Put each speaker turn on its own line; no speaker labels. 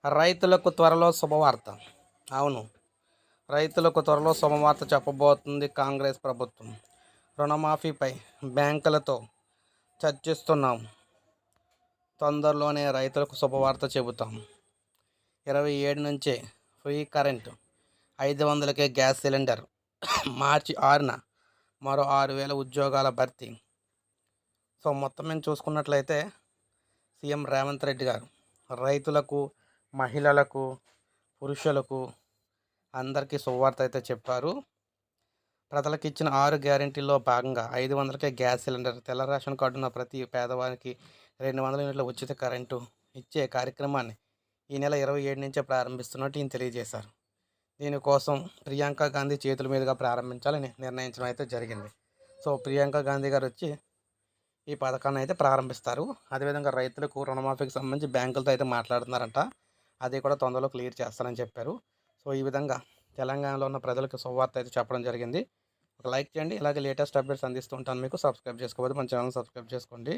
రైతులకు త్వరలో శుభవార్త. అవును. రైతులకు త్వరలో శుభవార్త చెప్పబోతుంది కాంగ్రెస్ ప్రభుత్వం. రుణమాఫీపై బ్యాంకులతో చర్చిస్తున్నాం. తొందరలోనే రైతులకు శుభవార్త చెబుతాం. 27 నుంచే ఫ్రీ కరెంటు, 500కే గ్యాస్ సిలిండర్, మార్చి 6న మరో 6,000 ఉద్యోగాల భర్తీ. సో మొత్తం మేము చూసుకున్నట్లయితే సీఎం రేవంత్ రెడ్డి గారు రైతులకు, మహిళలకు, పురుషులకు అందరికీ శుభవార్త అయితే చెప్పారు. ప్రజలకు ఇచ్చిన 6 గ్యారెంటీల్లో భాగంగా 500కే గ్యాస్ సిలిండర్, తెల్ల రేషన్ కార్డు ఉన్న ప్రతి పేదవారికి 200 యూనిట్ల ఉచిత కరెంటు ఇచ్చే కార్యక్రమాన్ని ఈ నెల 27 నుంచే ప్రారంభిస్తున్నట్టు ఈయన తెలియజేశారు. దీనికోసం ప్రియాంక గాంధీ చేతుల మీదుగా ప్రారంభించాలని నిర్ణయించడం అయితే జరిగింది. సో ప్రియాంక గాంధీ గారు వచ్చి ఈ పథకాన్ని అయితే ప్రారంభిస్తారు. అదేవిధంగా రైతులకు రుణమాఫీకి సంబంధించి బ్యాంకులతో అయితే మాట్లాడుతున్నారంట. అది కూడా తొందరలో క్లియర్ చేస్తారని చెప్పారు. సో ఈ విధంగా తెలంగాణలో ఉన్న ప్రజలకు శుభవార్త అయితే చెప్పడం జరిగింది. ఒక లైక్ చేయండి. ఇలాగే లేటెస్ట్ అప్డేట్స్ అందిస్తూ ఉంటాను మీకు. సబ్స్క్రైబ్ చేసుకోవద్దు, మన ఛానల్ సబ్స్క్రైబ్ చేసుకోండి.